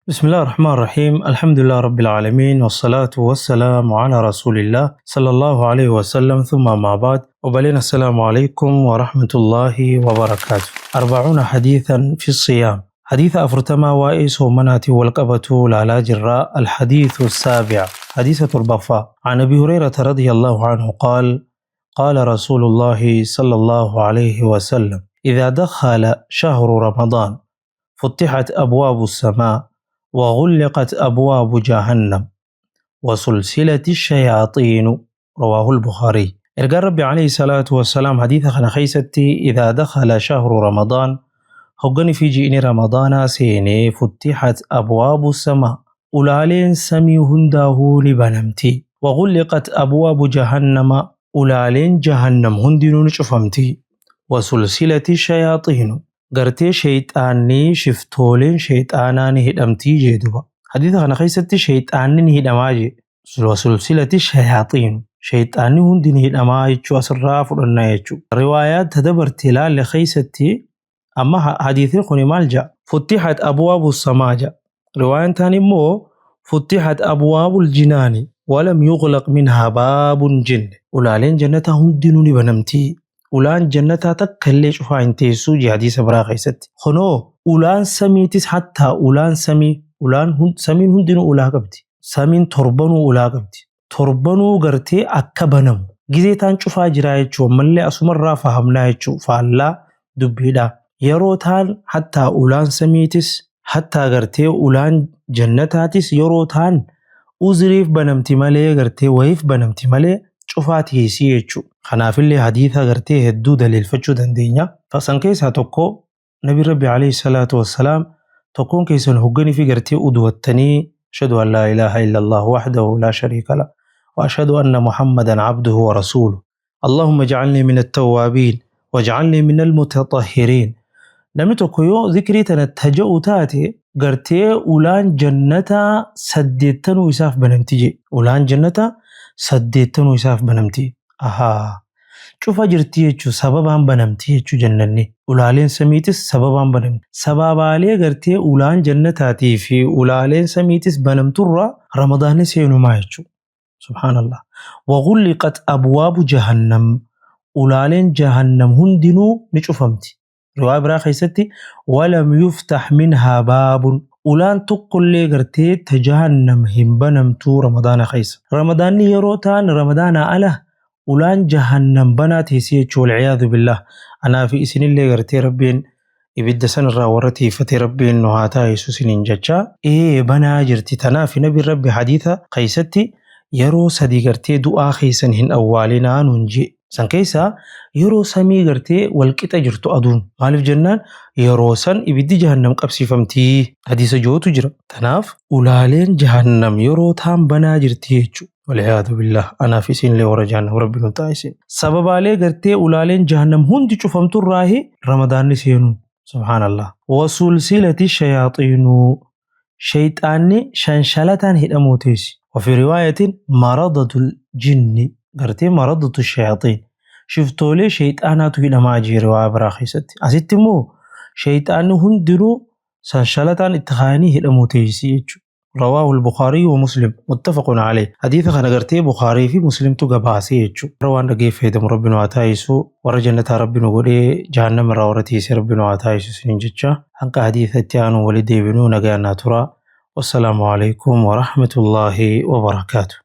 بسم الله الرحمن الرحيم. الحمد لله رب العالمين، والصلاة والسلام على رسول الله صلى الله عليه وسلم، ثم ما بعد. وبلين السلام عليكم ورحمة الله وبركاته. 40 حديثا في الصيام. حديث أفرتما وائس ومناتي والقبة لا جراء. الحديث السابع، حديثة البفاء. عن أبي هريرة رضي الله عنه قال: قال رسول الله صلى الله عليه وسلم: إذا دخل شهر رمضان فتحت أبواب السماء وغلقت أبواب جهنم وسلسلة الشياطين. رواه البخاري. إرجع ربي عليه الصلاة والسلام حديث خنا خيستي: إذا دخل شهر رمضان هقني في جيني رمضان سيني فتحت أبواب السماء أولالين سمي هنداه لبنمتي وغلقت أبواب جهنم أولالين جهنم هندنون شفمتي وسلسلة الشياطين gartee shayxaannii shiftooleen shayxaanaa ni hidhamtii jedhuba. Hadiisa kana keessatti shayxaanni ni hidhamaa jedhe. Sulsilati shayaaxiin shayxaanni hundi ni hidhamaa jechuu asirraa fudhannaa jechuudha. Riwaayaa tadabartee ilaalle keessatti amma hadiisni kun maal jedha? Futtixat abwaabu samaa jedha. Riwaayaan taan immoo futtixat abwaabul jinaani walam yuqlaq minhaa baabun jinne. Ulaaleen jannataa hundinuu ni banamtii. ulaan jannataa takka illee cufaa hin teessuu hadiisa biraa keessatti. Kunoo ulaan samiitis hattaa ulaan samiin hundinuu ulaa qabdi. Samiin torbanuu ulaa qabdi. Torbanuu gartee akka banamu gizeetaan cufaa jira jechuun mallee asumarraa fahamnaa jechuun faallaa dubbiidha. Yeroo taan hattaa ulaan samiitis hattaa gartee ulaan jannataatis yeroo taan uzriif banamti malee gartee wayiif banamti malee cufaa teessii jechuudha. Kanaafillee hadiisa gartee hedduu daliilfachuu dandeenya. Fasan keessaa tokko Nabi Rabbi alayhi salaatu wassalaam tokkoon keessan hogganii fi gartee uduwattanii ashhadu an laa ilaaha illallah wahdahu laa shariika lahu wa ashhadu anna muhammadan abduhu wa rasuluhu allahumma ij'alni min at-tawwaabiin waj'alni min al-mutatahhiriin. Namni tokko yoo zikrii tana taja'u taate gartee ulaan jannataa 8 isaaf banamti jedhe. Ulaan jannataa 8 isaaf banamti. Ahaa cufa jirti jechuun sababaan banamti jechuu jannanni. Ulaaleen samiitis sababaan banamti. Sababaalee gartee ulaan jannataatii fi ulaaleen samiitis banamturra ramadaanni seenumaa jechuudha. Subhaanallah. Wagulliqat abwaabu jahannam ulaaleen jahannam hundinuu ni cufamti. Riwaa biraa keessatti walam yuftax minhaa baabun ulaan tokkollee gartee ta jahannam hin banamtuu ramadaana keessa. Ramadaanni yeroo ta'an ramadaana ala ulaan jahannam banaa teessee jechuun walciyaadu billah. Anaa fi isinillee gartee rabbiin ibidda sanarraa warra tiifatee rabbiin nu haa taasisu isiniin jecha banaa jirti. Tanaaf nabi rabbi hadiisa keessatti yeroo sadii gartee du'aa keessan hin awwaalinaa nuun jee. San keessaa yeroo samii gartee walqixa jirtu aduun maaliif jennaan yeroo san ibiddi jahannam qabsiifamtii hadiisa jootu jira. Tanaaf ulaaleen jahannam yeroo taan banaa jirti jechuudha. والعياذ بالله. أنا في سين لي ورا جهنم ربنا تعيسين سبب عليه قرتي أولالين جهنم هندي شوفهم تراهي رمضان نسينون. سبحان الله. وسلسلة الشياطين شيطاني شنشلتان هدموتيس. وفي رواية مرضة الجن قرتي مرضة الشياطين شفتوا لي شيطانات هنا ما جيري وابراخي ستي أستمو شيطان هندرو شنشلتان اتخاني هدموتيس. رواه البخاري ومسلم متفق عليه. حديث خنا غرتي بخاري في مسلم تو غباسي يچو روان دغي فيدم ربنا واتايسو ورجنة ربنا غدي جهنم راورتي سي ربنا واتايسو سنجچا انك حديث تيانو ولدي بنو نغانا ترى. والسلام عليكم ورحمة الله وبركاته.